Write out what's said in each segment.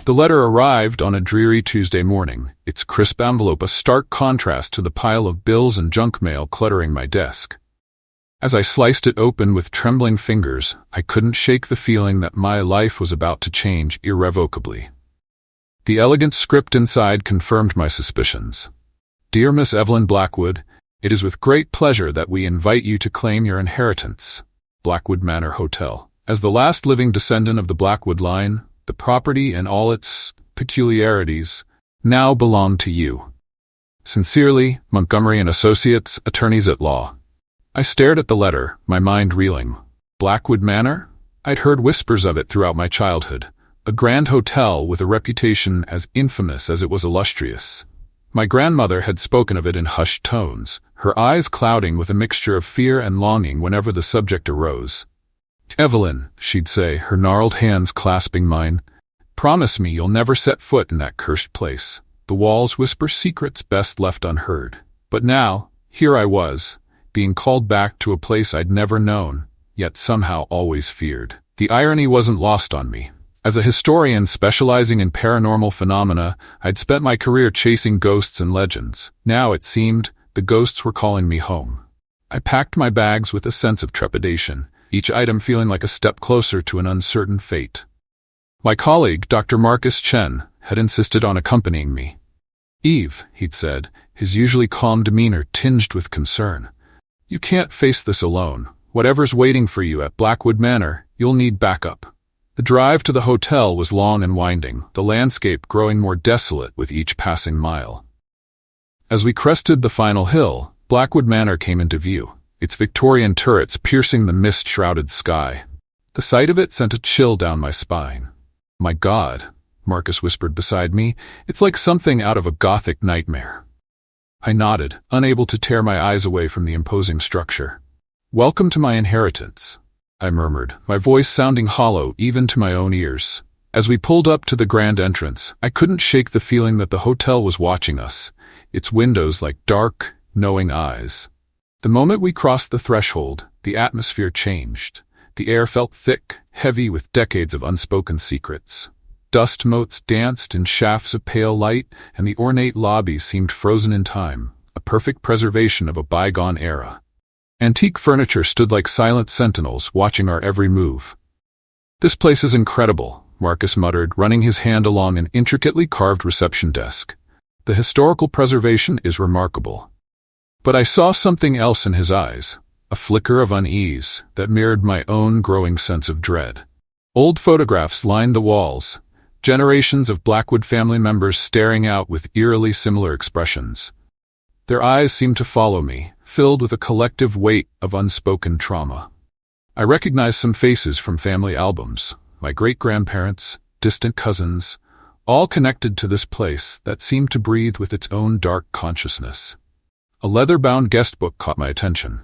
The letter arrived on a dreary Tuesday morning, its crisp envelope a stark contrast to the pile of bills and junk mail cluttering my desk. As I sliced it open with trembling fingers, I couldn't shake the feeling that my life was about to change irrevocably. The elegant script inside confirmed my suspicions. Dear Miss Evelyn Blackwood, it is with great pleasure that we invite you to claim your inheritance. Blackwood Manor Hotel. As the last living descendant of the Blackwood line, the property and all its peculiarities now belong to you. Sincerely, Montgomery & Associates, Attorneys at Law. I stared at the letter, my mind reeling. Blackwood Manor? I'd heard whispers of it throughout my childhood. A grand hotel with a reputation as infamous as it was illustrious. My grandmother had spoken of it in hushed tones, her eyes clouding with a mixture of fear and longing whenever the subject arose. Evelyn, she'd say, her gnarled hands clasping mine, promise me you'll never set foot in that cursed place. The walls whisper secrets best left unheard. But now, here I was, being called back to a place I'd never known, yet somehow always feared. The irony wasn't lost on me. As a historian specializing in paranormal phenomena, I'd spent my career chasing ghosts and legends. Now, it seemed, the ghosts were calling me home. I packed my bags with a sense of trepidation, each item feeling like a step closer to an uncertain fate. My colleague, Dr. Marcus Chen, had insisted on accompanying me. Eve, he'd said, his usually calm demeanor tinged with concern. You can't face this alone. Whatever's waiting for you at Blackwood Manor, you'll need backup. The drive to the hotel was long and winding, the landscape growing more desolate with each passing mile. As we crested the final hill, Blackwood Manor came into view, its Victorian turrets piercing the mist-shrouded sky. The sight of it sent a chill down my spine. My God, Marcus whispered beside me, it's like something out of a Gothic nightmare. I nodded, unable to tear my eyes away from the imposing structure. Welcome to my inheritance, I murmured, my voice sounding hollow even to my own ears. As we pulled up to the grand entrance, I couldn't shake the feeling that the hotel was watching us, its windows like dark, knowing eyes. The moment we crossed the threshold, the atmosphere changed. The air felt thick, heavy with decades of unspoken secrets. Dust motes danced in shafts of pale light, and the ornate lobby seemed frozen in time, a perfect preservation of a bygone era. Antique furniture stood like silent sentinels, watching our every move. This place is incredible, Marcus muttered, running his hand along an intricately carved reception desk. The historical preservation is remarkable. But I saw something else in his eyes, a flicker of unease that mirrored my own growing sense of dread. Old photographs lined the walls, generations of Blackwood family members staring out with eerily similar expressions. Their eyes seemed to follow me, filled with a collective weight of unspoken trauma. I recognized some faces from family albums, my great-grandparents, distant cousins, all connected to this place that seemed to breathe with its own dark consciousness. A leather-bound guest book caught my attention.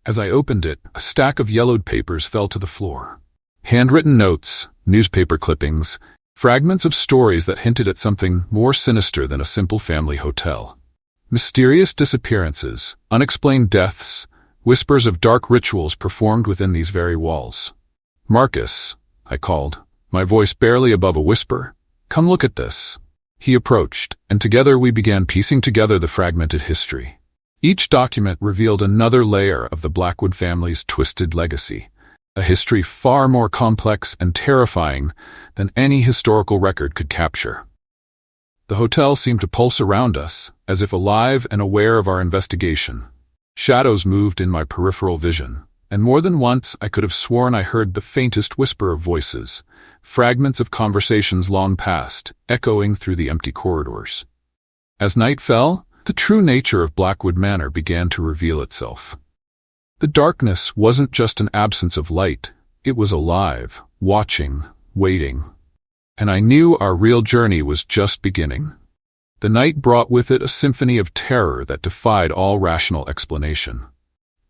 As I opened it, a stack of yellowed papers fell to the floor. Handwritten notes, newspaper clippings, fragments of stories that hinted at something more sinister than a simple family hotel. Mysterious disappearances, unexplained deaths, whispers of dark rituals performed within these very walls. Marcus, I called, my voice barely above a whisper. Come look at this. He approached, and together we began piecing together the fragmented history. Each document revealed another layer of the Blackwood family's twisted legacy, a history far more complex and terrifying than any historical record could capture. The hotel seemed to pulse around us, as if alive and aware of our investigation. Shadows moved in my peripheral vision, and more than once I could have sworn I heard the faintest whisper of voices, fragments of conversations long past, echoing through the empty corridors. As night fell, the true nature of Blackwood Manor began to reveal itself. The darkness wasn't just an absence of light, it was alive, watching, waiting. And I knew our real journey was just beginning. The night brought with it a symphony of terror that defied all rational explanation.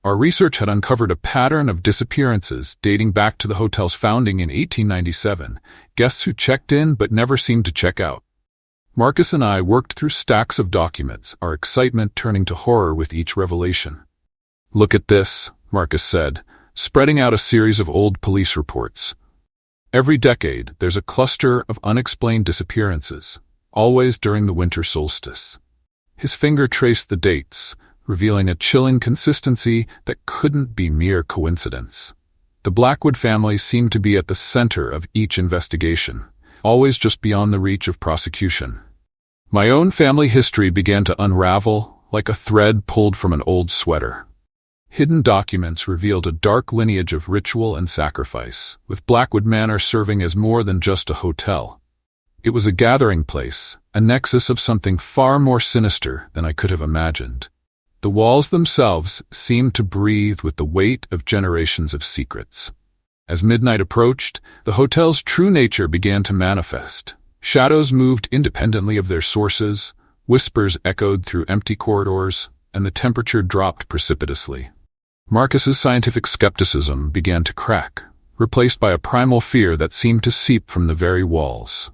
Our research had uncovered a pattern of disappearances dating back to the hotel's founding in 1897, guests who checked in but never seemed to check out. Marcus and I worked through stacks of documents, our excitement turning to horror with each revelation. Look at this, Marcus said, spreading out a series of old police reports. Every decade, there's a cluster of unexplained disappearances, always during the winter solstice. His finger traced the dates, revealing a chilling consistency that couldn't be mere coincidence. The Blackwood family seemed to be at the center of each investigation, always just beyond the reach of prosecution. My own family history began to unravel like a thread pulled from an old sweater. Hidden documents revealed a dark lineage of ritual and sacrifice, with Blackwood Manor serving as more than just a hotel. It was a gathering place, a nexus of something far more sinister than I could have imagined. The walls themselves seemed to breathe with the weight of generations of secrets. As midnight approached, the hotel's true nature began to manifest. Shadows moved independently of their sources, whispers echoed through empty corridors, and the temperature dropped precipitously. Marcus's scientific skepticism began to crack, replaced by a primal fear that seemed to seep from the very walls.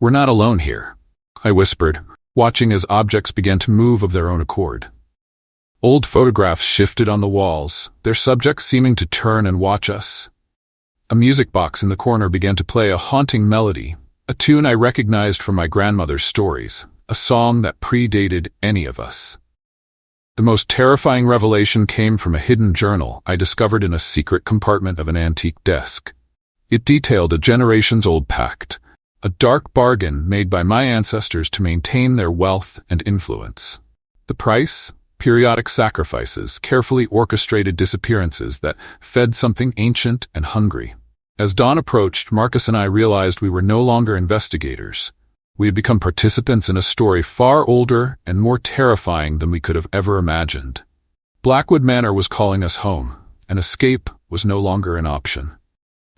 "We're not alone here," I whispered, watching as objects began to move of their own accord. Old photographs shifted on the walls, their subjects seeming to turn and watch us. A music box in the corner began to play a haunting melody, a tune I recognized from my grandmother's stories, a song that predated any of us. The most terrifying revelation came from a hidden journal I discovered in a secret compartment of an antique desk. It detailed a generations-old pact, a dark bargain made by my ancestors to maintain their wealth and influence. The price? Periodic sacrifices, carefully orchestrated disappearances that fed something ancient and hungry. As dawn approached, Marcus and I realized we were no longer investigators. We had become participants in a story far older and more terrifying than we could have ever imagined. Blackwood Manor was calling us home, and escape was no longer an option.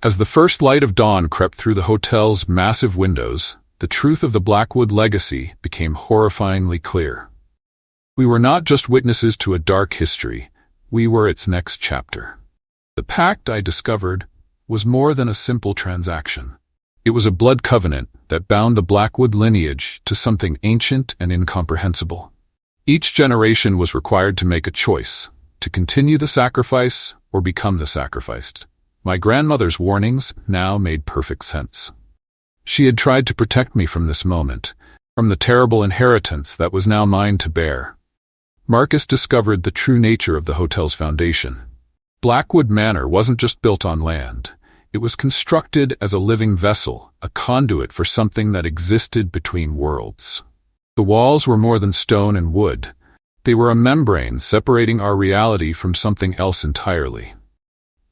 As the first light of dawn crept through the hotel's massive windows, the truth of the Blackwood legacy became horrifyingly clear. We were not just witnesses to a dark history, we were its next chapter. The pact, I discovered, was more than a simple transaction. It was a blood covenant that bound the Blackwood lineage to something ancient and incomprehensible. Each generation was required to make a choice, to continue the sacrifice or become the sacrificed. My grandmother's warnings now made perfect sense. She had tried to protect me from this moment, from the terrible inheritance that was now mine to bear. Marcus discovered the true nature of the hotel's foundation. Blackwood Manor wasn't just built on land. It was constructed as a living vessel, a conduit for something that existed between worlds. The walls were more than stone and wood. They were a membrane separating our reality from something else entirely.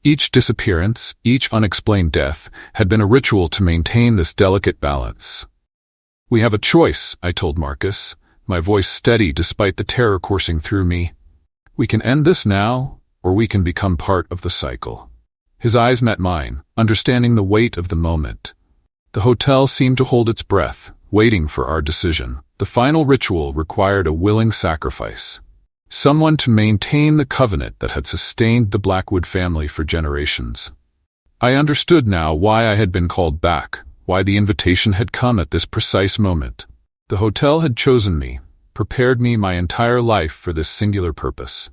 Each disappearance, each unexplained death, had been a ritual to maintain this delicate balance. "We have a choice," I told Marcus, my voice steady despite the terror coursing through me. "We can end this now, or we can become part of the cycle." His eyes met mine, understanding the weight of the moment. The hotel seemed to hold its breath, waiting for our decision. The final ritual required a willing sacrifice. Someone to maintain the covenant that had sustained the Blackwood family for generations. I understood now why I had been called back, why the invitation had come at this precise moment. The hotel had chosen me, prepared me my entire life for this singular purpose.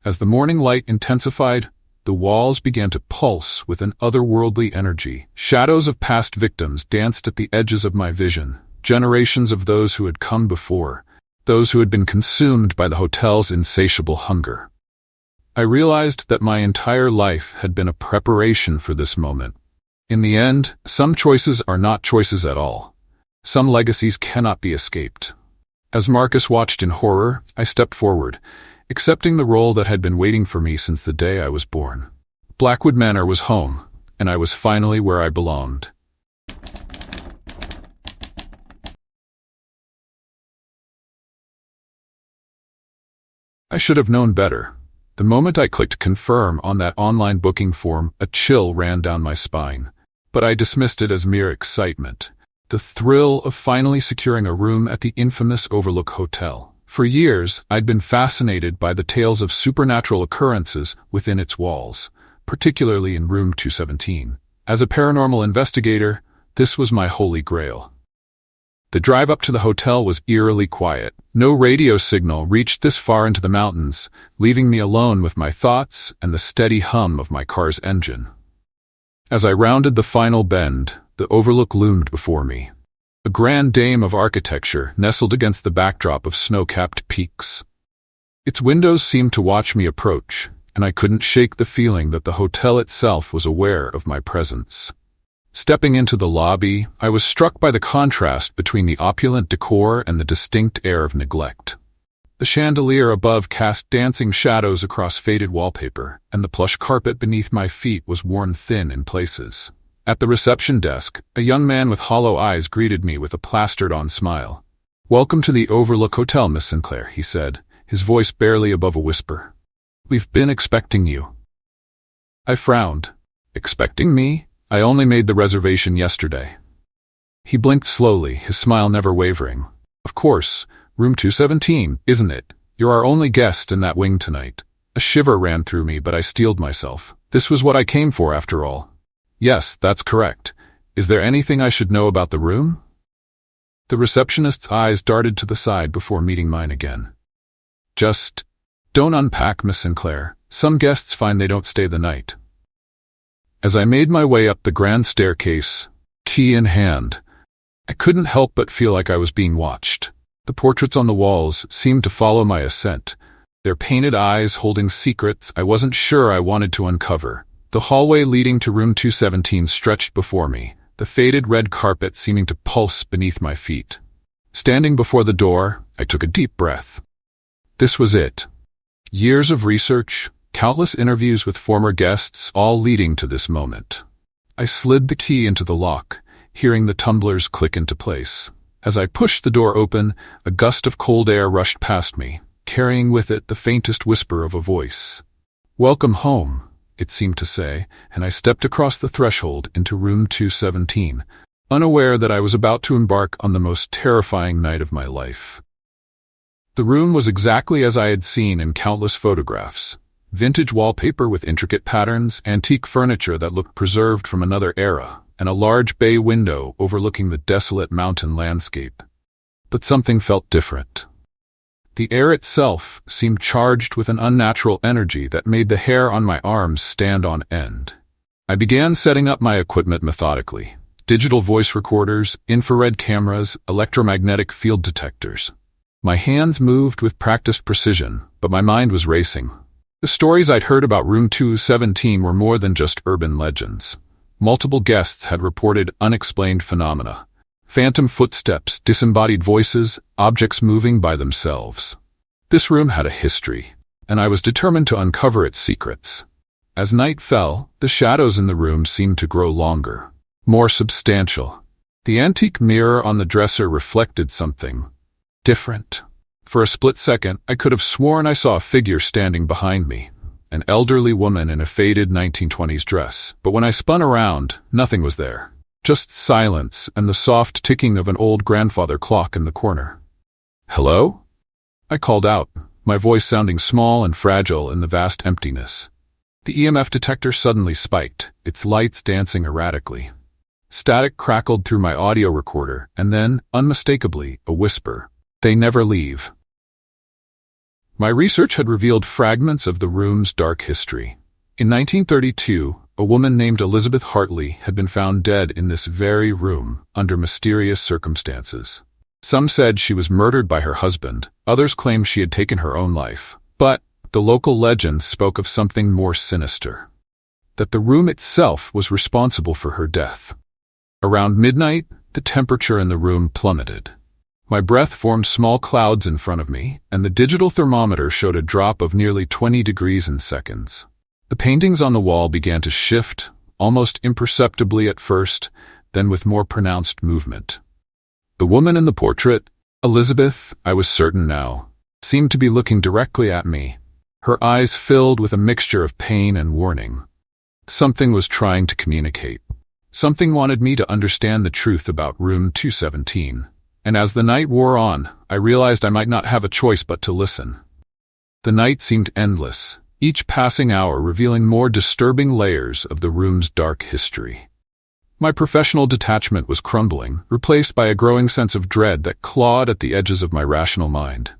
As the morning light intensified, the walls began to pulse with an otherworldly energy. Shadows of past victims danced at the edges of my vision, generations of those who had come before, those who had been consumed by the hotel's insatiable hunger. I realized that my entire life had been a preparation for this moment. In the end, some choices are not choices at all. Some legacies cannot be escaped. As Marcus watched in horror, I stepped forward, accepting the role that had been waiting for me since the day I was born. Blackwood Manor was home, and I was finally where I belonged. I should have known better. The moment I clicked confirm on that online booking form, a chill ran down my spine. But I dismissed it as mere excitement. The thrill of finally securing a room at the infamous Overlook Hotel. For years, I'd been fascinated by the tales of supernatural occurrences within its walls, particularly in room 217. As a paranormal investigator, this was my holy grail. The drive up to the hotel was eerily quiet. No radio signal reached this far into the mountains, leaving me alone with my thoughts and the steady hum of my car's engine. As I rounded the final bend, the overlook loomed before me. A grand dame of architecture nestled against the backdrop of snow-capped peaks. Its windows seemed to watch me approach, and I couldn't shake the feeling that the hotel itself was aware of my presence. Stepping into the lobby, I was struck by the contrast between the opulent decor and the distinct air of neglect. The chandelier above cast dancing shadows across faded wallpaper, and the plush carpet beneath my feet was worn thin in places. At the reception desk, a young man with hollow eyes greeted me with a plastered-on smile. "Welcome to the Overlook Hotel, Miss Sinclair," he said, his voice barely above a whisper. "We've been expecting you." I frowned. "Expecting me? I only made the reservation yesterday." He blinked slowly, his smile never wavering. "Of course, room 217, isn't it? You're our only guest in that wing tonight." A shiver ran through me, but I steeled myself. This was what I came for, after all. "Yes, that's correct. Is there anything I should know about the room?" The receptionist's eyes darted to the side before meeting mine again. "Just don't unpack, Miss Sinclair. Some guests find they don't stay the night." As I made my way up the grand staircase, key in hand, I couldn't help but feel like I was being watched. The portraits on the walls seemed to follow my ascent, their painted eyes holding secrets I wasn't sure I wanted to uncover. The hallway leading to room 217 stretched before me, the faded red carpet seeming to pulse beneath my feet. Standing before the door, I took a deep breath. This was it. Years of research, countless interviews with former guests, all leading to this moment. I slid the key into the lock, hearing the tumblers click into place. As I pushed the door open, a gust of cold air rushed past me, carrying with it the faintest whisper of a voice. "Welcome home," it seemed to say, and I stepped across the threshold into room 217, unaware that I was about to embark on the most terrifying night of my life. The room was exactly as I had seen in countless photographs. Vintage wallpaper with intricate patterns, antique furniture that looked preserved from another era, and a large bay window overlooking the desolate mountain landscape. But something felt different. The air itself seemed charged with an unnatural energy that made the hair on my arms stand on end. I began setting up my equipment methodically. Digital voice recorders, infrared cameras, electromagnetic field detectors. My hands moved with practiced precision, but my mind was racing. The stories I'd heard about room 217 were more than just urban legends. Multiple guests had reported unexplained phenomena. Phantom footsteps, disembodied voices, objects moving by themselves. This room had a history, and I was determined to uncover its secrets. As night fell, the shadows in the room seemed to grow longer, more substantial. The antique mirror on the dresser reflected something different. For a split second, I could have sworn I saw a figure standing behind me, an elderly woman in a faded 1920s dress. But when I spun around, nothing was there. Just silence and the soft ticking of an old grandfather clock in the corner. "Hello?" I called out, my voice sounding small and fragile in the vast emptiness. The EMF detector suddenly spiked, its lights dancing erratically. Static crackled through my audio recorder, and then, unmistakably, a whisper. "They never leave." My research had revealed fragments of the room's dark history. In 1932, a woman named Elizabeth Hartley had been found dead in this very room, under mysterious circumstances. Some said she was murdered by her husband, others claimed she had taken her own life. But the local legend spoke of something more sinister. That the room itself was responsible for her death. Around midnight, the temperature in the room plummeted. My breath formed small clouds in front of me, and the digital thermometer showed a drop of nearly 20 degrees in seconds. The paintings on the wall began to shift, almost imperceptibly at first, then with more pronounced movement. The woman in the portrait, Elizabeth, I was certain now, seemed to be looking directly at me, her eyes filled with a mixture of pain and warning. Something was trying to communicate. Something wanted me to understand the truth about room 217. And as the night wore on, I realized I might not have a choice but to listen. The night seemed endless, each passing hour revealing more disturbing layers of the room's dark history. My professional detachment was crumbling, replaced by a growing sense of dread that clawed at the edges of my rational mind.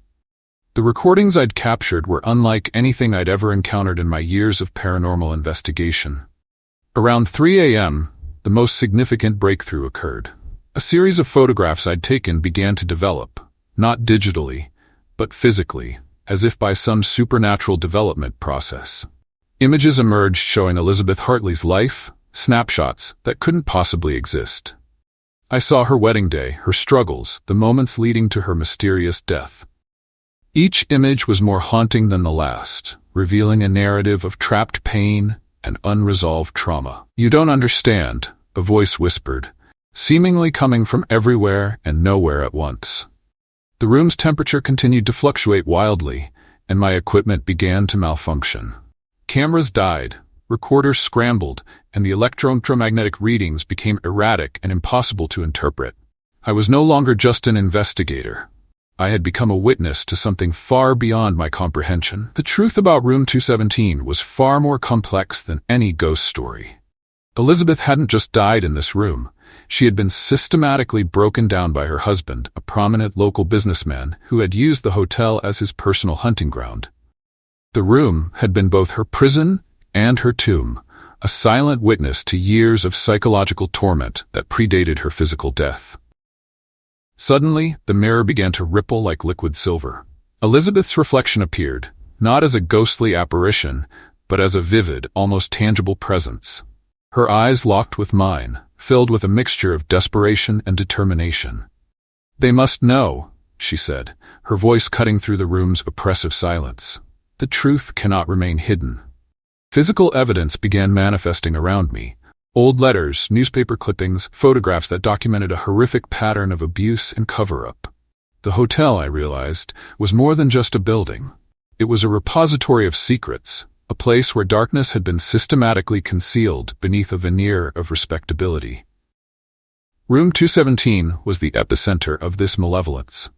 The recordings I'd captured were unlike anything I'd ever encountered in my years of paranormal investigation. Around 3 a.m., the most significant breakthrough occurred. A series of photographs I'd taken began to develop, not digitally, but physically, as if by some supernatural development process. Images emerged showing Elizabeth Hartley's life, snapshots that couldn't possibly exist. I saw her wedding day, her struggles, the moments leading to her mysterious death. Each image was more haunting than the last, revealing a narrative of trapped pain and unresolved trauma. "You don't understand," a voice whispered, seemingly coming from everywhere and nowhere at once. The room's temperature continued to fluctuate wildly, and my equipment began to malfunction. Cameras died, recorders scrambled, and the electromagnetic readings became erratic and impossible to interpret. I was no longer just an investigator. I had become a witness to something far beyond my comprehension. The truth about Room 217 was far more complex than any ghost story. Elizabeth hadn't just died in this room. She had been systematically broken down by her husband, a prominent local businessman who had used the hotel as his personal hunting ground. The room had been both her prison and her tomb, a silent witness to years of psychological torment that predated her physical death. Suddenly, the mirror began to ripple like liquid silver. Elizabeth's reflection appeared, not as a ghostly apparition, but as a vivid, almost tangible presence. Her eyes locked with mine, filled with a mixture of desperation and determination. "They must know," she said, her voice cutting through the room's oppressive silence. "The truth cannot remain hidden." Physical evidence began manifesting around me. Old letters, newspaper clippings, photographs that documented a horrific pattern of abuse and cover-up. The hotel, I realized, was more than just a building. It was a repository of secrets, a place where darkness had been systematically concealed beneath a veneer of respectability. Room 217 was the epicenter of this malevolence.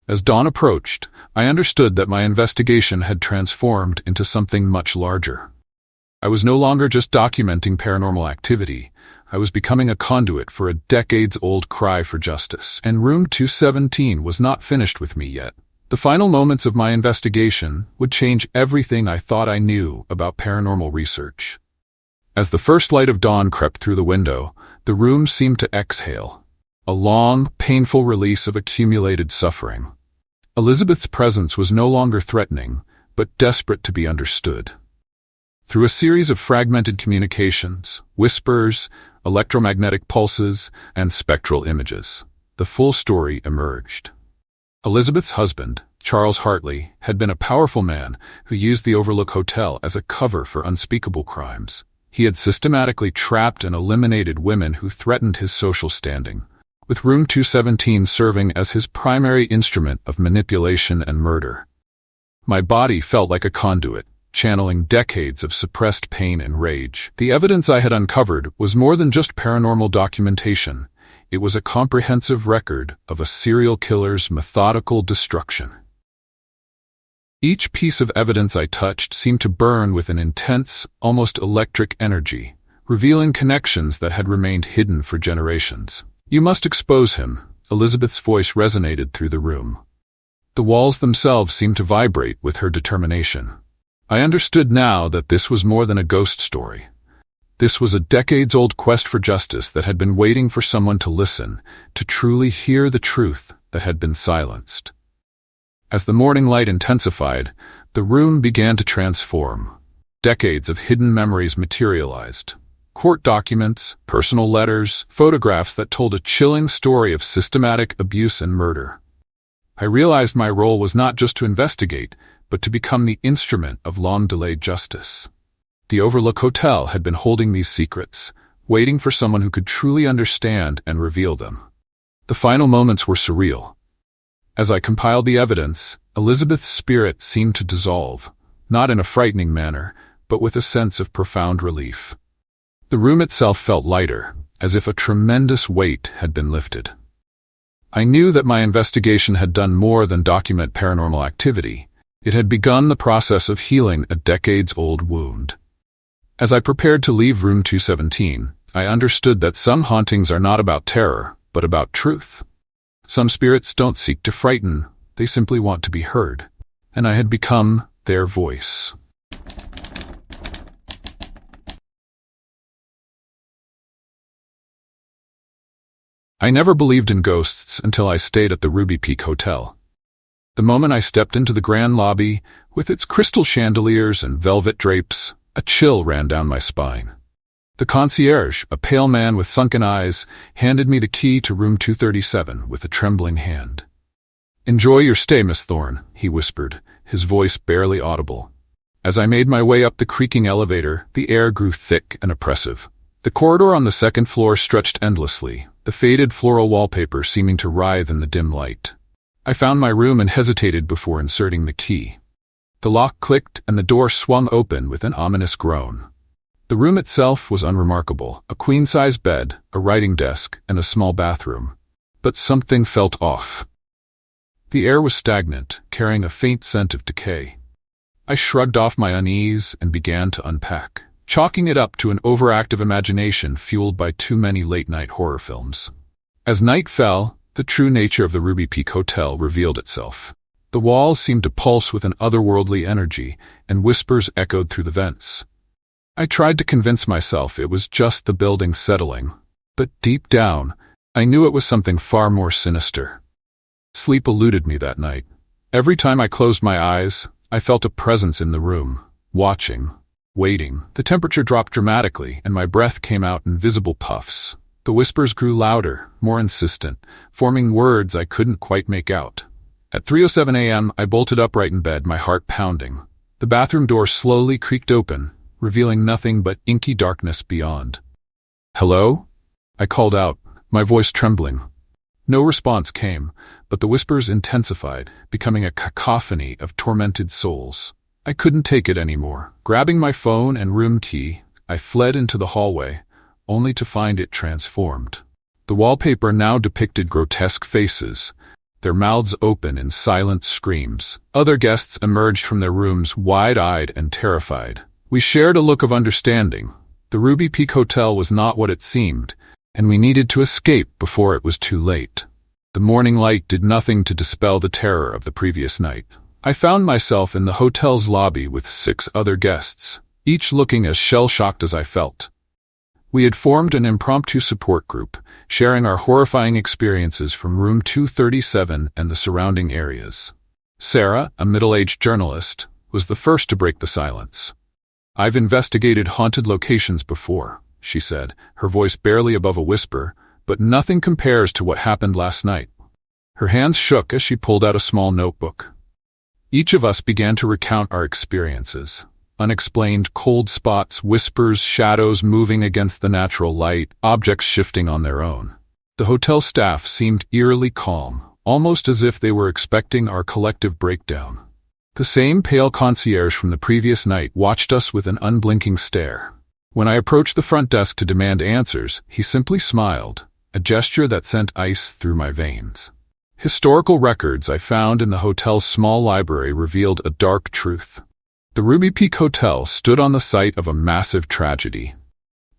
As dawn approached, I understood that my investigation had transformed into something much larger. I was no longer just documenting paranormal activity. I was becoming a conduit for a decades-old cry for justice. And Room 217 was not finished with me yet. The final moments of my investigation would change everything I thought I knew about paranormal research. As the first light of dawn crept through the window, the room seemed to exhale, a long, painful release of accumulated suffering. Elizabeth's presence was no longer threatening, but desperate to be understood. Through a series of fragmented communications, whispers, electromagnetic pulses, and spectral images, the full story emerged. Elizabeth's husband, Charles Hartley, had been a powerful man who used the Overlook Hotel as a cover for unspeakable crimes. He had systematically trapped and eliminated women who threatened his social standing, with Room 217 serving as his primary instrument of manipulation and murder. My body felt like a conduit, channeling decades of suppressed pain and rage. The evidence I had uncovered was more than just paranormal documentation. It was a comprehensive record of a serial killer's methodical destruction. Each piece of evidence I touched seemed to burn with an intense, almost electric energy, revealing connections that had remained hidden for generations. "You must expose him," Elizabeth's voice resonated through the room. The walls themselves seemed to vibrate with her determination. I understood now that this was more than a ghost story. This was a decades-old quest for justice that had been waiting for someone to listen, to truly hear the truth that had been silenced. As the morning light intensified, the room began to transform. Decades of hidden memories materialized. Court documents, personal letters, photographs that told a chilling story of systematic abuse and murder. I realized my role was not just to investigate, but to become the instrument of long-delayed justice. The Overlook Hotel had been holding these secrets, waiting for someone who could truly understand and reveal them. The final moments were surreal. As I compiled the evidence, Elizabeth's spirit seemed to dissolve, not in a frightening manner, but with a sense of profound relief. The room itself felt lighter, as if a tremendous weight had been lifted. I knew that my investigation had done more than document paranormal activity. It had begun the process of healing a decades-old wound. As I prepared to leave Room 217, I understood that some hauntings are not about terror, but about truth. Some spirits don't seek to frighten, they simply want to be heard. And I had become their voice. I never believed in ghosts until I stayed at the Ruby Peak Hotel. The moment I stepped into the grand lobby, with its crystal chandeliers and velvet drapes, a chill ran down my spine. The concierge, a pale man with sunken eyes, handed me the key to room 237 with a trembling hand. "Enjoy your stay, Miss Thorne," he whispered, his voice barely audible. As I made my way up the creaking elevator, the air grew thick and oppressive. The corridor on the second floor stretched endlessly, the faded floral wallpaper seeming to writhe in the dim light. I found my room and hesitated before inserting the key. The lock clicked and the door swung open with an ominous groan. The room itself was unremarkable, a queen-size bed, a writing desk, and a small bathroom. But something felt off. The air was stagnant, carrying a faint scent of decay. I shrugged off my unease and began to unpack, chalking it up to an overactive imagination fueled by too many late-night horror films. As night fell, the true nature of the Ruby Peak Hotel revealed itself. The walls seemed to pulse with an otherworldly energy, and whispers echoed through the vents. I tried to convince myself it was just the building settling, but deep down, I knew it was something far more sinister. Sleep eluded me that night. Every time I closed my eyes, I felt a presence in the room, watching, waiting. The temperature dropped dramatically, and my breath came out in visible puffs. The whispers grew louder, more insistent, forming words I couldn't quite make out. At 3:07 a.m., I bolted upright in bed, my heart pounding. The bathroom door slowly creaked open, revealing nothing but inky darkness beyond. "Hello?" I called out, my voice trembling. No response came, but the whispers intensified, becoming a cacophony of tormented souls. I couldn't take it anymore. Grabbing my phone and room key, I fled into the hallway, only to find it transformed. The wallpaper now depicted grotesque faces, their mouths open in silent screams. Other guests emerged from their rooms wide-eyed and terrified. We shared a look of understanding. The Ruby Peak Hotel was not what it seemed, and we needed to escape before it was too late. The morning light did nothing to dispel the terror of the previous night. I found myself in the hotel's lobby with 6 other guests, each looking as shell-shocked as I felt. We had formed an impromptu support group, sharing our horrifying experiences from room 237 and the surrounding areas. Sarah, a middle-aged journalist, was the first to break the silence. "I've investigated haunted locations before," she said, her voice barely above a whisper, "but nothing compares to what happened last night." Her hands shook as she pulled out a small notebook. Each of us began to recount our experiences. Unexplained cold spots, whispers, shadows moving against the natural light, objects shifting on their own. The hotel staff seemed eerily calm, almost as if they were expecting our collective breakdown. The same pale concierge from the previous night watched us with an unblinking stare. When I approached the front desk to demand answers, he simply smiled, a gesture that sent ice through my veins. Historical records I found in the hotel's small library revealed a dark truth. The Ruby Peak Hotel stood on the site of a massive tragedy.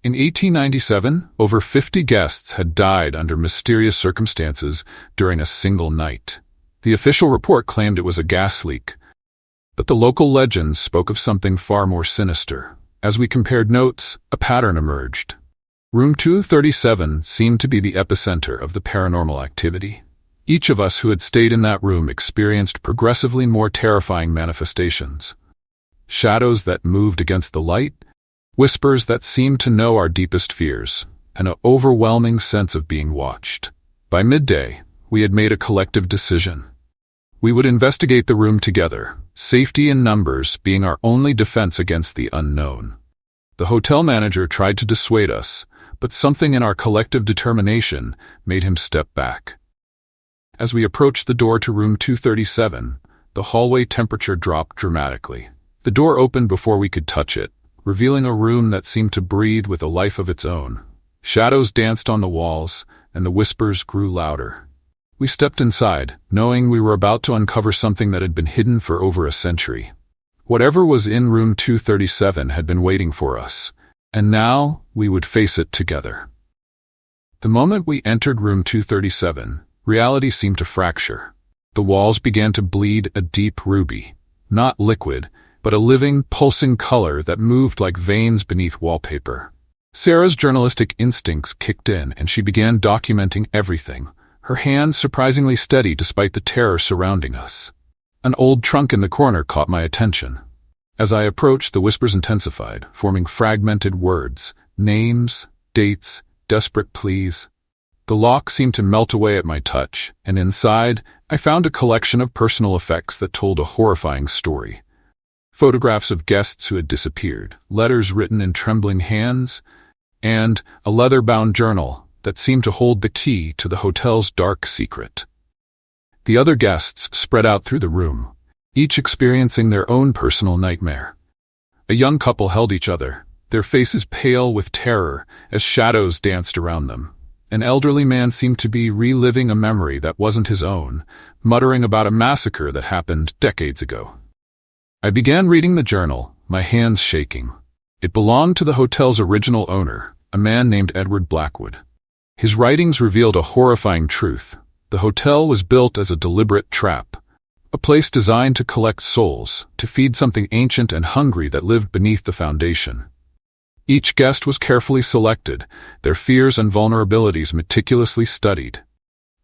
In 1897, over 50 guests had died under mysterious circumstances during a single night. The official report claimed it was a gas leak, but the local legends spoke of something far more sinister. As we compared notes, a pattern emerged. Room 237 seemed to be the epicenter of the paranormal activity. Each of us who had stayed in that room experienced progressively more terrifying manifestations. Shadows that moved against the light, whispers that seemed to know our deepest fears, and an overwhelming sense of being watched. By midday, we had made a collective decision. We would investigate the room together, safety in numbers being our only defense against the unknown. The hotel manager tried to dissuade us, but something in our collective determination made him step back. As we approached the door to room 237, the hallway temperature dropped dramatically. The door opened before we could touch it, revealing a room that seemed to breathe with a life of its own. Shadows danced on the walls, and the whispers grew louder. We stepped inside, knowing we were about to uncover something that had been hidden for over a century. Whatever was in room 237 had been waiting for us, and now we would face it together. The moment we entered room 237, reality seemed to fracture. The walls began to bleed a deep ruby, not liquid, but a living, pulsing color that moved like veins beneath wallpaper. Sarah's journalistic instincts kicked in and she began documenting everything, her hands surprisingly steady despite the terror surrounding us. An old trunk in the corner caught my attention. As I approached, the whispers intensified, forming fragmented words, names, dates, desperate pleas. The lock seemed to melt away at my touch, and inside, I found a collection of personal effects that told a horrifying story. Photographs of guests who had disappeared, letters written in trembling hands, and a leather-bound journal that seemed to hold the key to the hotel's dark secret. The other guests spread out through the room, each experiencing their own personal nightmare. A young couple held each other, their faces pale with terror as shadows danced around them. An elderly man seemed to be reliving a memory that wasn't his own, muttering about a massacre that happened decades ago. I began reading the journal, my hands shaking. It belonged to the hotel's original owner, a man named Edward Blackwood. His writings revealed a horrifying truth. The hotel was built as a deliberate trap, a place designed to collect souls, to feed something ancient and hungry that lived beneath the foundation. Each guest was carefully selected, their fears and vulnerabilities meticulously studied.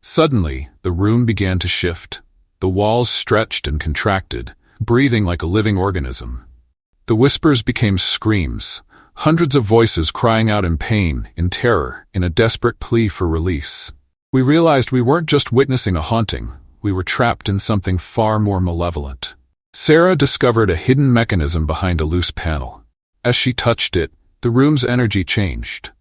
Suddenly, the room began to shift. The walls stretched and contracted, breathing like a living organism. The whispers became screams, hundreds of voices crying out in pain, in terror, in a desperate plea for release. We realized we weren't just witnessing a haunting, we were trapped in something far more malevolent. Sarah discovered a hidden mechanism behind a loose panel. As she touched it, the room's energy changed.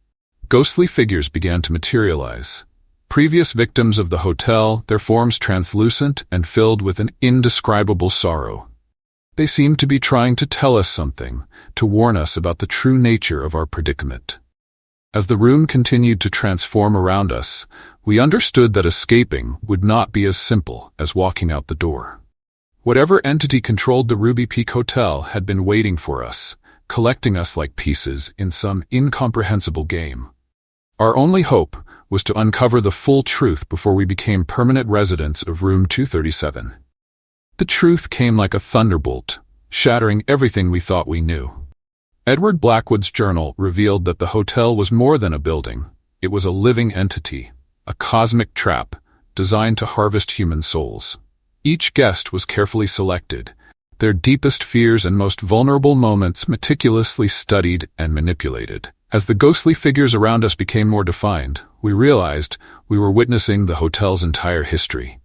Ghostly figures began to materialize. Previous victims of the hotel, their forms translucent and filled with an indescribable sorrow. They seemed to be trying to tell us something, to warn us about the true nature of our predicament. As the room continued to transform around us, we understood that escaping would not be as simple as walking out the door. Whatever entity controlled the Ruby Peak Hotel had been waiting for us, collecting us like pieces in some incomprehensible game. Our only hope was to uncover the full truth before we became permanent residents of Room 237. The truth came like a thunderbolt, shattering everything we thought we knew. Edward Blackwood's journal revealed that the hotel was more than a building. It was a living entity, a cosmic trap designed to harvest human souls. Each guest was carefully selected, their deepest fears and most vulnerable moments meticulously studied and manipulated. As the ghostly figures around us became more defined, we realized we were witnessing the hotel's entire history.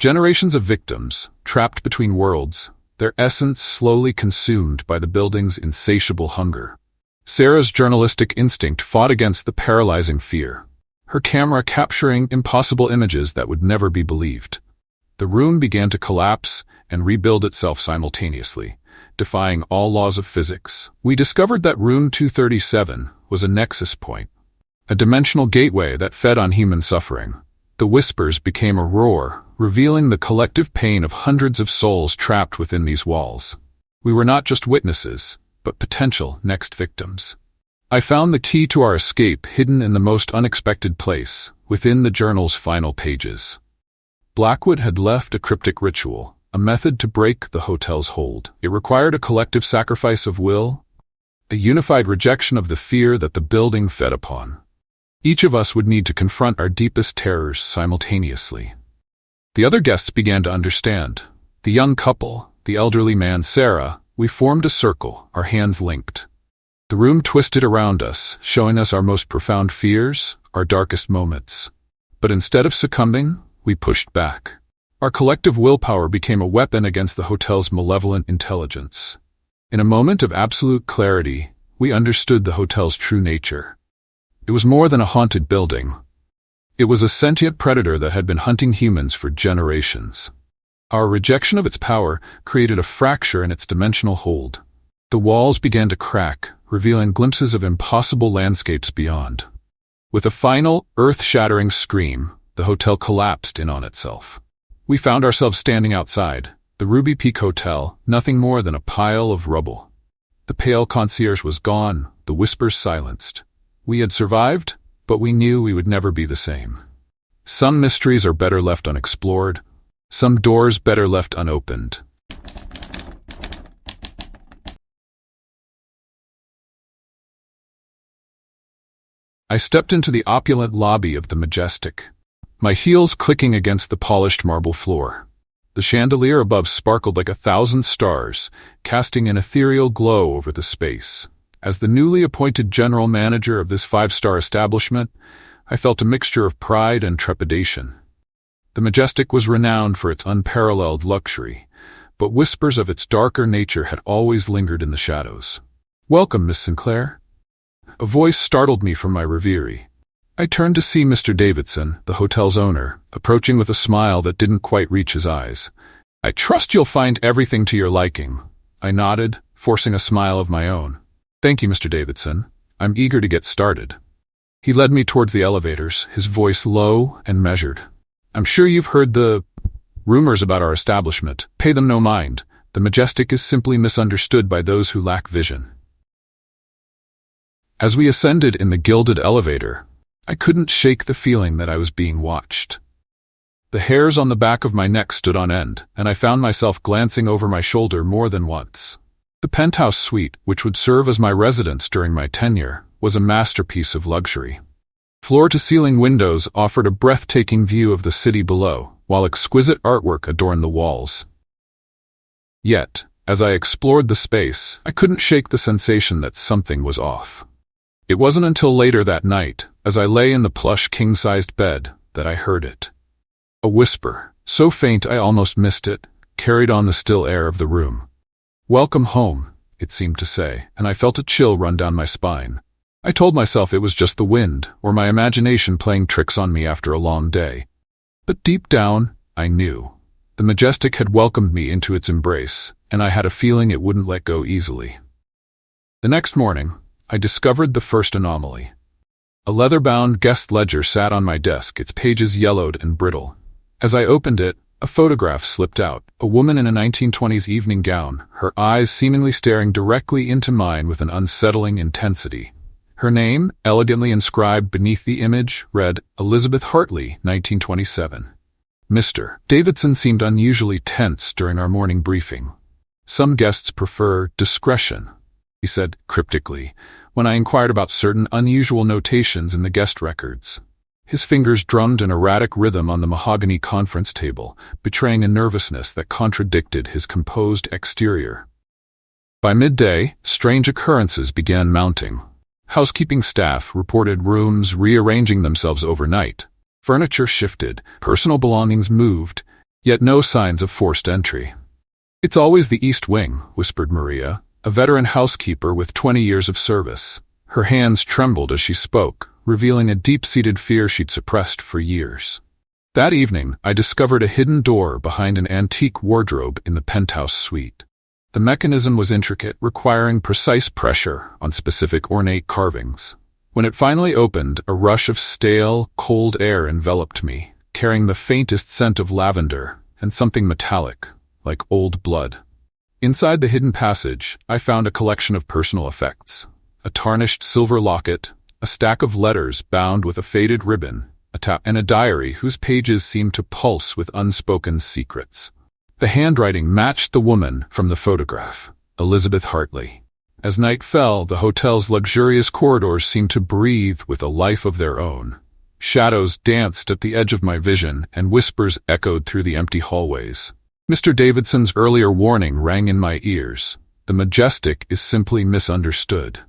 Generations of victims, trapped between worlds, their essence slowly consumed by the building's insatiable hunger. Sarah's journalistic instinct fought against the paralyzing fear, her camera capturing impossible images that would never be believed. The room began to collapse and rebuild itself simultaneously, defying all laws of physics. We discovered that Room 237 was a nexus point, a dimensional gateway that fed on human suffering. The whispers became a roar, revealing the collective pain of hundreds of souls trapped within these walls. We were not just witnesses, but potential next victims. I found the key to our escape hidden in the most unexpected place, within the journal's final pages. Blackwood had left a cryptic ritual, a method to break the hotel's hold. It required a collective sacrifice of will, a unified rejection of the fear that the building fed upon. Each of us would need to confront our deepest terrors simultaneously. The other guests began to understand. The young couple, the elderly man Sarah, we formed a circle, our hands linked. The room twisted around us, showing us our most profound fears, our darkest moments. But instead of succumbing, we pushed back. Our collective willpower became a weapon against the hotel's malevolent intelligence. In a moment of absolute clarity, we understood the hotel's true nature. It was more than a haunted building. It was a sentient predator that had been hunting humans for generations. Our rejection of its power created a fracture in its dimensional hold. The walls began to crack, revealing glimpses of impossible landscapes beyond. With a final, earth-shattering scream, the hotel collapsed in on itself. We found ourselves standing outside, the Ruby Peak Hotel, nothing more than a pile of rubble. The pale concierge was gone, the whispers silenced. We had survived, but we knew we would never be the same. Some mysteries are better left unexplored, some doors better left unopened. I stepped into the opulent lobby of the Majestic, my heels clicking against the polished marble floor. The chandelier above sparkled like 1,000 stars, casting an ethereal glow over the space. As the newly appointed general manager of this 5-star establishment, I felt a mixture of pride and trepidation. The Majestic was renowned for its unparalleled luxury, but whispers of its darker nature had always lingered in the shadows. "Welcome, Miss Sinclair." A voice startled me from my reverie. I turned to see Mr. Davidson, the hotel's owner, approaching with a smile that didn't quite reach his eyes. "I trust you'll find everything to your liking." I nodded, forcing a smile of my own. "Thank you, Mr. Davidson. I'm eager to get started." He led me towards the elevators, his voice low and measured. "I'm sure you've heard the rumors about our establishment. Pay them no mind. The Majestic is simply misunderstood by those who lack vision." As we ascended in the gilded elevator, I couldn't shake the feeling that I was being watched. The hairs on the back of my neck stood on end, and I found myself glancing over my shoulder more than once. The penthouse suite, which would serve as my residence during my tenure, was a masterpiece of luxury. Floor-to-ceiling windows offered a breathtaking view of the city below, while exquisite artwork adorned the walls. Yet, as I explored the space, I couldn't shake the sensation that something was off. It wasn't until later that night, as I lay in the plush king-sized bed, that I heard it. A whisper, so faint I almost missed it, carried on the still air of the room. "Welcome home," it seemed to say, and I felt a chill run down my spine. I told myself it was just the wind, or my imagination playing tricks on me after a long day. But deep down, I knew. The Majestic had welcomed me into its embrace, and I had a feeling it wouldn't let go easily. The next morning, I discovered the first anomaly. A leather-bound guest ledger sat on my desk, its pages yellowed and brittle. As I opened it, a photograph slipped out, a woman in a 1920s evening gown, her eyes seemingly staring directly into mine with an unsettling intensity. Her name, elegantly inscribed beneath the image, read, Elizabeth Hartley, 1927. Mr. Davidson seemed unusually tense during our morning briefing. "Some guests prefer discretion," he said cryptically, when I inquired about certain unusual notations in the guest records. His fingers drummed an erratic rhythm on the mahogany conference table, betraying a nervousness that contradicted his composed exterior. By midday, strange occurrences began mounting. Housekeeping staff reported rooms rearranging themselves overnight. Furniture shifted, personal belongings moved, yet no signs of forced entry. "It's always the East Wing," whispered Maria, a veteran housekeeper with 20 years of service. Her hands trembled as she spoke, revealing a deep-seated fear she'd suppressed for years. That evening, I discovered a hidden door behind an antique wardrobe in the penthouse suite. The mechanism was intricate, requiring precise pressure on specific ornate carvings. When it finally opened, a rush of stale, cold air enveloped me, carrying the faintest scent of lavender and something metallic, like old blood. Inside the hidden passage, I found a collection of personal effects. A tarnished silver locket, a stack of letters bound with a faded ribbon, and a diary whose pages seemed to pulse with unspoken secrets. The handwriting matched the woman from the photograph, Elizabeth Hartley. As night fell, the hotel's luxurious corridors seemed to breathe with a life of their own. Shadows danced at the edge of my vision, and whispers echoed through the empty hallways. Mr. Davidson's earlier warning rang in my ears. The Majestic is simply misunderstood.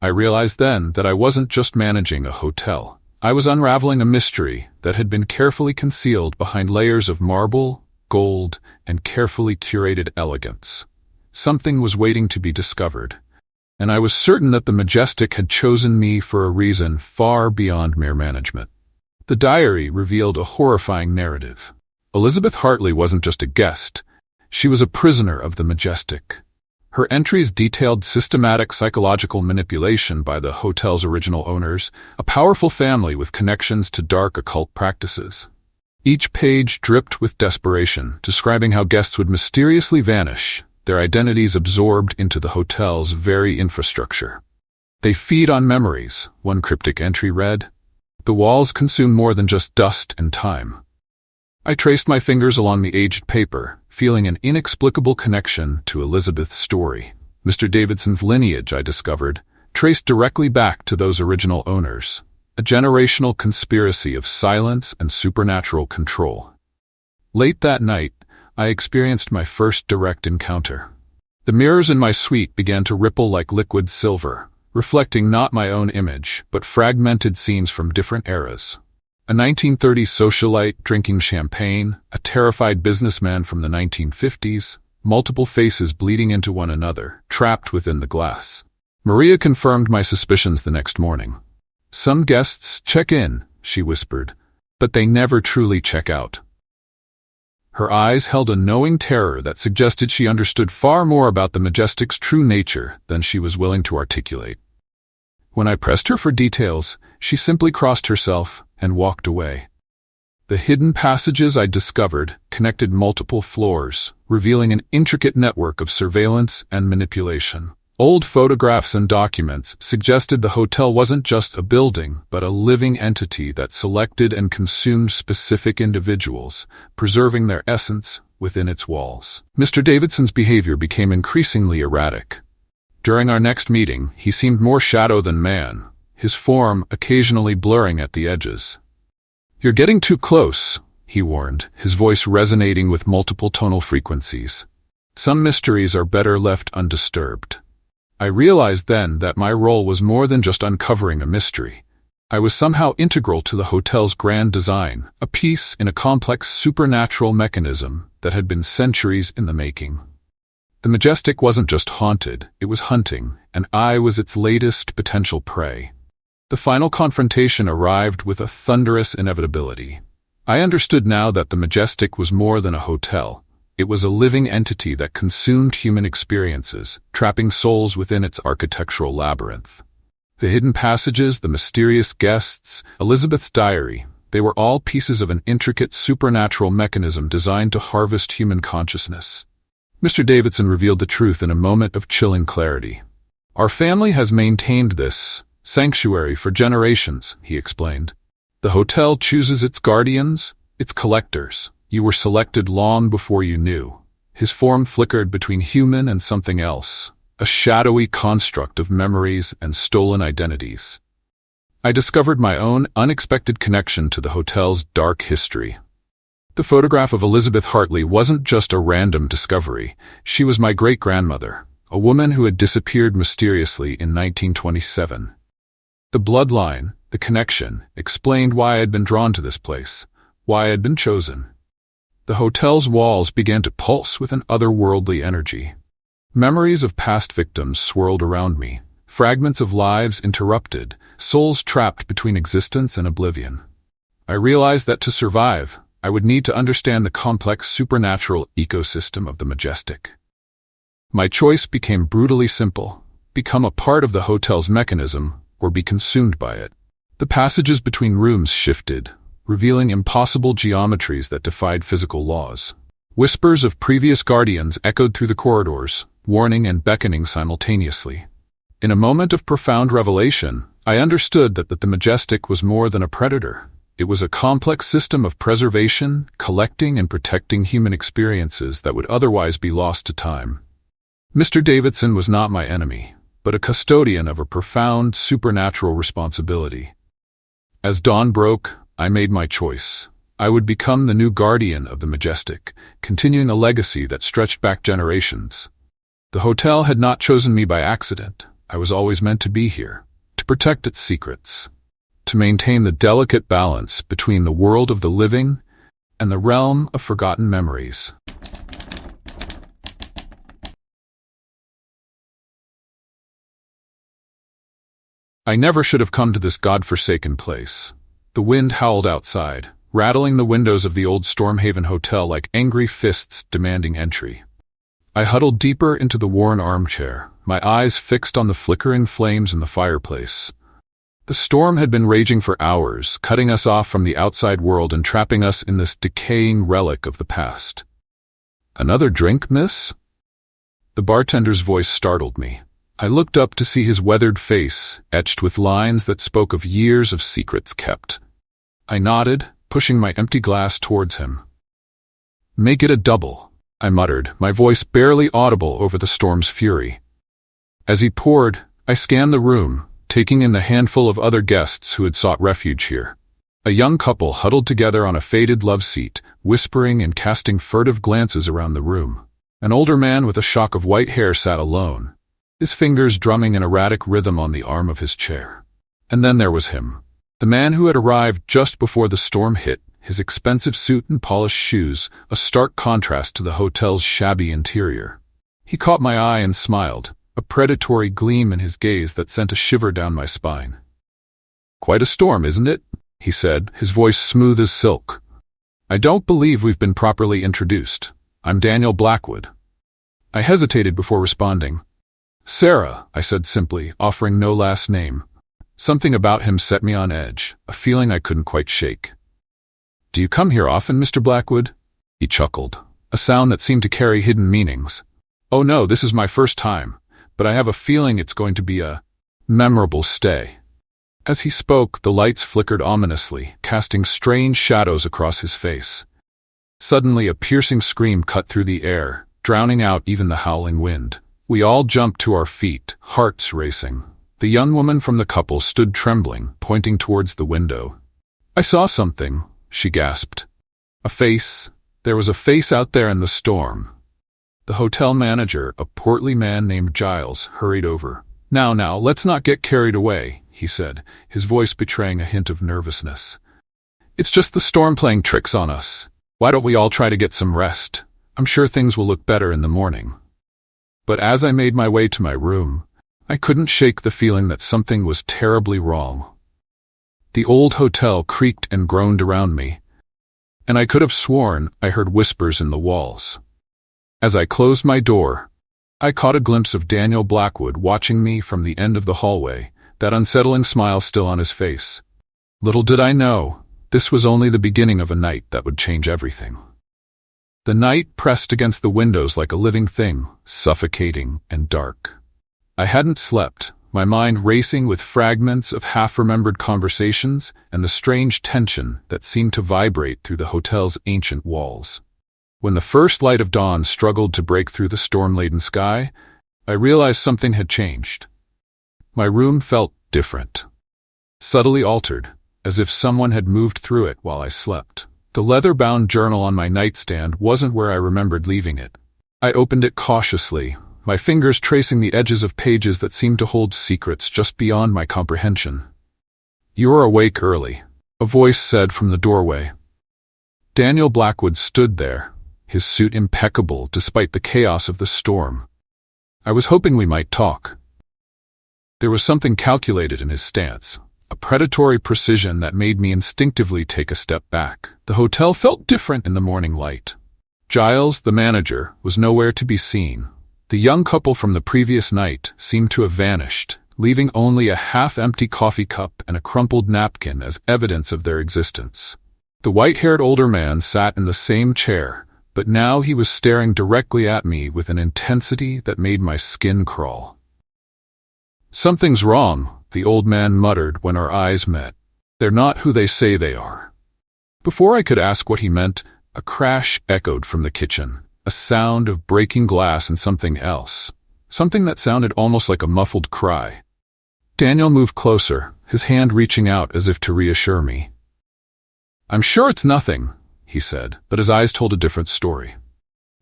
I realized then that I wasn't just managing a hotel. I was unraveling a mystery that had been carefully concealed behind layers of marble, gold, and carefully curated elegance. Something was waiting to be discovered, and I was certain that the Majestic had chosen me for a reason far beyond mere management. The diary revealed a horrifying narrative. Elizabeth Hartley wasn't just a guest, she was a prisoner of the Majestic. Her entries detailed systematic psychological manipulation by the hotel's original owners, a powerful family with connections to dark occult practices. Each page dripped with desperation, describing how guests would mysteriously vanish, their identities absorbed into the hotel's very infrastructure. "They feed on memories," one cryptic entry read. "The walls consume more than just dust and time." I traced my fingers along the aged paper, feeling an inexplicable connection to Elizabeth's story. Mr. Davidson's lineage, I discovered, traced directly back to those original owners. a generational conspiracy of silence and supernatural control. Late that night, I experienced my first direct encounter. The mirrors in my suite began to ripple like liquid silver, reflecting not my own image, but fragmented scenes from different eras. A 1930s socialite drinking champagne, a terrified businessman from the 1950s, multiple faces bleeding into one another, trapped within the glass. Maria confirmed my suspicions the next morning. "Some guests check in," she whispered, "but they never truly check out." Her eyes held a knowing terror that suggested she understood far more about the Majestic's true nature than she was willing to articulate. When I pressed her for details, she simply crossed herself and walked away. The hidden passages I discovered connected multiple floors, revealing an intricate network of surveillance and manipulation. Old photographs and documents suggested the hotel wasn't just a building, but a living entity that selected and consumed specific individuals, preserving their essence within its walls. Mr. Davidson's behavior became increasingly erratic. During our next meeting, he seemed more shadow than man, his form occasionally blurring at the edges. "You're getting too close," he warned, his voice resonating with multiple tonal frequencies. "Some mysteries are better left undisturbed." I realized then that my role was more than just uncovering a mystery. I was somehow integral to the hotel's grand design, a piece in a complex supernatural mechanism that had been centuries in the making. The Majestic wasn't just haunted, it was hunting, and I was its latest potential prey. The final confrontation arrived with a thunderous inevitability. I understood now that the Majestic was more than a hotel. It was a living entity that consumed human experiences, trapping souls within its architectural labyrinth. The hidden passages, the mysterious guests, Elizabeth's diary, they were all pieces of an intricate supernatural mechanism designed to harvest human consciousness. Mr. Davidson revealed the truth in a moment of chilling clarity. "Our family has maintained this sanctuary for generations," he explained. "The hotel chooses its guardians, its collectors. You were selected long before you knew." His form flickered between human and something else, a shadowy construct of memories and stolen identities. I discovered my own unexpected connection to the hotel's dark history. The photograph of Elizabeth Hartley wasn't just a random discovery. She was my great-grandmother, a woman who had disappeared mysteriously in 1927. The bloodline, the connection, explained why I had been drawn to this place, why I had been chosen. The hotel's walls began to pulse with an otherworldly energy. Memories of past victims swirled around me, fragments of lives interrupted, souls trapped between existence and oblivion. I realized that to survive, I would need to understand the complex supernatural ecosystem of the Majestic. My choice became brutally simple: become a part of the hotel's mechanism or be consumed by it. The passages between rooms shifted, revealing impossible geometries that defied physical laws. Whispers of previous guardians echoed through the corridors, warning and beckoning simultaneously. In a moment of profound revelation, I understood that the Majestic was more than a predator. It was a complex system of preservation, collecting and protecting human experiences that would otherwise be lost to time. Mr. Davidson was not my enemy, but a custodian of a profound supernatural responsibility. As dawn broke, I made my choice. I would become the new guardian of the Majestic, continuing a legacy that stretched back generations. The hotel had not chosen me by accident. I was always meant to be here, to protect its secrets, to maintain the delicate balance between the world of the living and the realm of forgotten memories. I never should have come to this godforsaken place. The wind howled outside, rattling the windows of the old Stormhaven Hotel like angry fists demanding entry. I huddled deeper into the worn armchair, my eyes fixed on the flickering flames in the fireplace. The storm had been raging for hours, cutting us off from the outside world and trapping us in this decaying relic of the past. "Another drink, miss?" The bartender's voice startled me. I looked up to see his weathered face, etched with lines that spoke of years of secrets kept. I nodded, pushing my empty glass towards him. "Make it a double," I muttered, my voice barely audible over the storm's fury. As he poured, I scanned the room, taking in the handful of other guests who had sought refuge here. A young couple huddled together on a faded love seat, whispering and casting furtive glances around the room. An older man with a shock of white hair sat alone, his fingers drumming an erratic rhythm on the arm of his chair. And then there was him, the man who had arrived just before the storm hit, his expensive suit and polished shoes, a stark contrast to the hotel's shabby interior. He caught my eye and smiled, a predatory gleam in his gaze that sent a shiver down my spine. "Quite a storm, isn't it?" he said, his voice smooth as silk. "I don't believe we've been properly introduced. I'm Daniel Blackwood." I hesitated before responding. "Sarah," I said simply, offering no last name. Something about him set me on edge, a feeling I couldn't quite shake. "Do you come here often, Mr. Blackwood?" He chuckled, a sound that seemed to carry hidden meanings. "Oh no, this is my first time, but I have a feeling it's going to be a memorable stay." As he spoke, the lights flickered ominously, casting strange shadows across his face. Suddenly, a piercing scream cut through the air, drowning out even the howling wind. We all jumped to our feet, hearts racing. The young woman from the couple stood trembling, pointing towards the window. "I saw something," she gasped. "A face. There was a face out there in the storm." The hotel manager, a portly man named Giles, hurried over. Now, let's not get carried away," he said, his voice betraying a hint of nervousness. "It's just the storm playing tricks on us. Why don't we all try to get some rest? I'm sure things will look better in the morning." But as I made my way to my room, I couldn't shake the feeling that something was terribly wrong. The old hotel creaked and groaned around me, and I could have sworn I heard whispers in the walls. As I closed my door, I caught a glimpse of Daniel Blackwood watching me from the end of the hallway, that unsettling smile still on his face. Little did I know, this was only the beginning of a night that would change everything. The night pressed against the windows like a living thing, suffocating and dark. I hadn't slept, my mind racing with fragments of half-remembered conversations and the strange tension that seemed to vibrate through the hotel's ancient walls. When the first light of dawn struggled to break through the storm-laden sky, I realized something had changed. My room felt different, subtly altered, as if someone had moved through it while I slept. The leather-bound journal on my nightstand wasn't where I remembered leaving it. I opened it cautiously, my fingers tracing the edges of pages that seemed to hold secrets just beyond my comprehension. "You are awake early," a voice said from the doorway. Daniel Blackwood stood there, his suit impeccable despite the chaos of the storm. I was hoping we might talk. There was something calculated in his stance, a predatory precision that made me instinctively take a step back. The hotel felt different in the morning light. Giles, the manager, was nowhere to be seen. The young couple from the previous night seemed to have vanished, leaving only a half-empty coffee cup and a crumpled napkin as evidence of their existence. The white-haired older man sat in the same chair, but now he was staring directly at me with an intensity that made my skin crawl. "Something's wrong," the old man muttered when our eyes met. "They're not who they say they are." Before I could ask what he meant, a crash echoed from the kitchen, a sound of breaking glass and something else, something that sounded almost like a muffled cry. Daniel moved closer, his hand reaching out as if to reassure me. "I'm sure it's nothing," he said, but his eyes told a different story.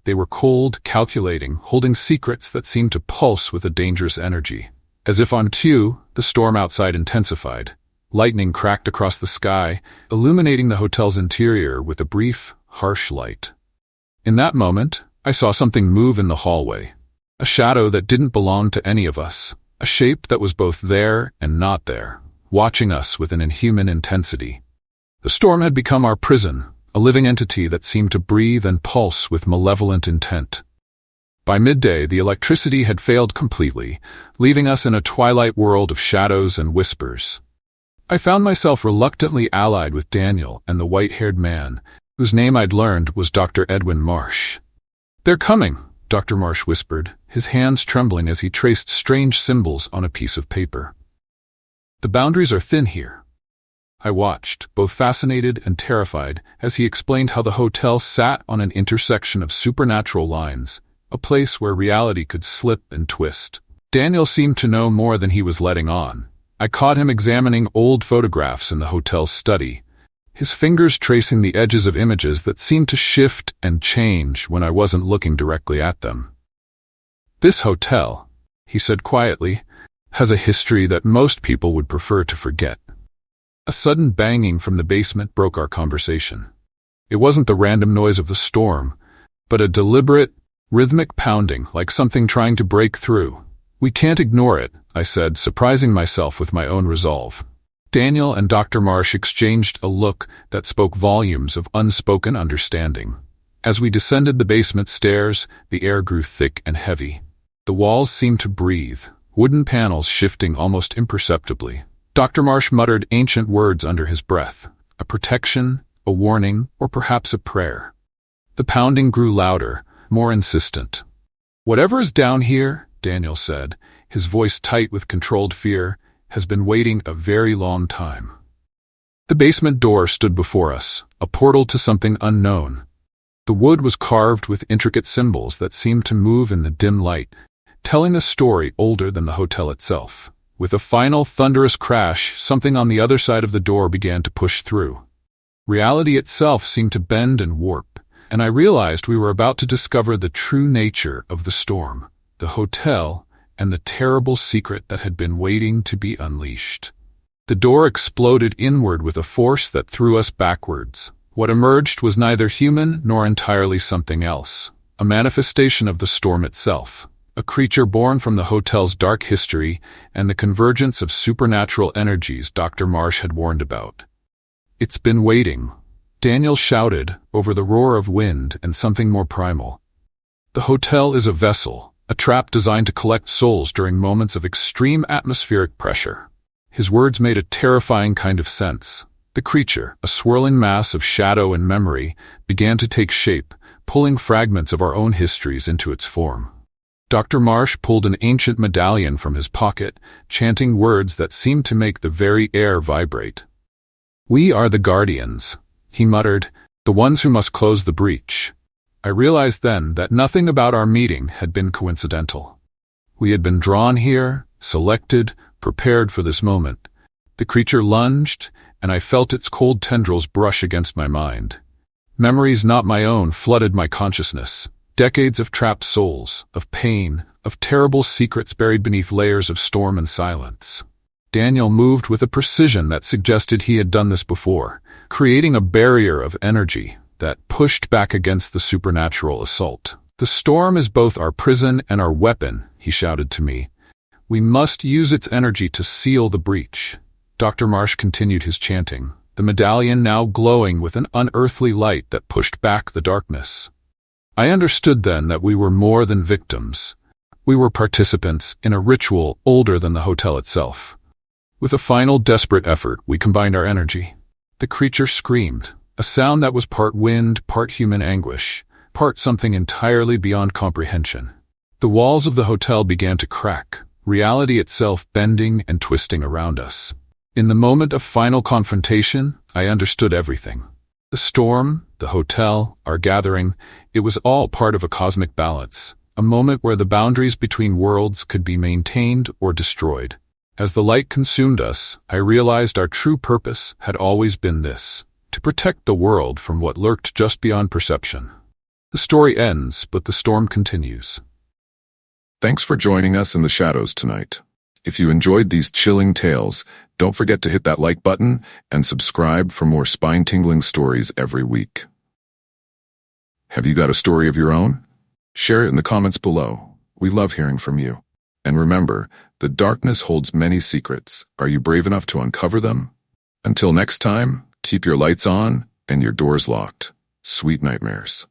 They were cold, calculating, holding secrets that seemed to pulse with a dangerous energy. As if on cue, the storm outside intensified. Lightning cracked across the sky, illuminating the hotel's interior with a brief, harsh light. In that moment, I saw something move in the hallway. A shadow that didn't belong to any of us. A shape that was both there and not there, watching us with an inhuman intensity. The storm had become our prison, a living entity that seemed to breathe and pulse with malevolent intent. By midday, the electricity had failed completely, leaving us in a twilight world of shadows and whispers. I found myself reluctantly allied with Daniel and the white-haired man, whose name I'd learned was Dr. Edwin Marsh. "They're coming," Dr. Marsh whispered, his hands trembling as he traced strange symbols on a piece of paper. "The boundaries are thin here." I watched, both fascinated and terrified, as he explained how the hotel sat on an intersection of supernatural lines, a place where reality could slip and twist. Daniel seemed to know more than he was letting on, I caught him examining old photographs in the hotel's study, his fingers tracing the edges of images that seemed to shift and change when I wasn't looking directly at them. "This hotel," he said quietly, "has a history that most people would prefer to forget." A sudden banging from the basement broke our conversation. It wasn't the random noise of the storm, but a deliberate, rhythmic pounding like something trying to break through. "We can't ignore it," I said, surprising myself with my own resolve. Daniel and Dr. Marsh exchanged a look that spoke volumes of unspoken understanding. As we descended the basement stairs, the air grew thick and heavy. The walls seemed to breathe, wooden panels shifting almost imperceptibly. Dr. Marsh muttered ancient words under his breath, a protection, a warning, or perhaps a prayer. The pounding grew louder, more insistent. "Whatever is down here," Daniel said, his voice tight with controlled fear, "has been waiting a very long time." The basement door stood before us, a portal to something unknown. The wood was carved with intricate symbols that seemed to move in the dim light, telling a story older than the hotel itself. With a final thunderous crash, something on the other side of the door began to push through. Reality itself seemed to bend and warp, and I realized we were about to discover the true nature of the storm, the hotel, and the terrible secret that had been waiting to be unleashed. The door exploded inward with a force that threw us backwards. What emerged was neither human nor entirely something else, a manifestation of the storm itself, a creature born from the hotel's dark history and the convergence of supernatural energies Dr. Marsh had warned about. "It's been waiting," Daniel shouted over the roar of wind and something more primal. "The hotel is a vessel, a trap designed to collect souls during moments of extreme atmospheric pressure." His words made a terrifying kind of sense. The creature, a swirling mass of shadow and memory, began to take shape, pulling fragments of our own histories into its form. Dr. Marsh pulled an ancient medallion from his pocket, chanting words that seemed to make the very air vibrate. "We are the guardians," he muttered, "the ones who must close the breach." I realized then that nothing about our meeting had been coincidental. We had been drawn here, selected, prepared for this moment. The creature lunged, and I felt its cold tendrils brush against my mind. Memories not my own flooded my consciousness. Decades of trapped souls, of pain, of terrible secrets buried beneath layers of storm and silence. Daniel moved with a precision that suggested he had done this before, creating a barrier of energy that pushed back against the supernatural assault. "The storm is both our prison and our weapon," he shouted to me. "We must use its energy to seal the breach." Dr. Marsh continued his chanting, the medallion now glowing with an unearthly light that pushed back the darkness. I understood then that we were more than victims. We were participants in a ritual older than the hotel itself. With a final desperate effort, we combined our energy. The creature screamed, a sound that was part wind, part human anguish, part something entirely beyond comprehension. The walls of the hotel began to crack, reality itself bending and twisting around us. In the moment of final confrontation, I understood everything. The storm, the hotel, our gathering, it was all part of a cosmic balance, a moment where the boundaries between worlds could be maintained or destroyed. As the light consumed us, I realized our true purpose had always been this: to protect the world from what lurked just beyond perception. The story ends, but the storm continues. Thanks for joining us in the shadows tonight. If you enjoyed these chilling tales, don't forget to hit that like button and subscribe for more spine-tingling stories every week. Have you got a story of your own? Share it in the comments below. We love hearing from you. And remember, the darkness holds many secrets. Are you brave enough to uncover them? Until next time, keep your lights on and your doors locked. Sweet nightmares.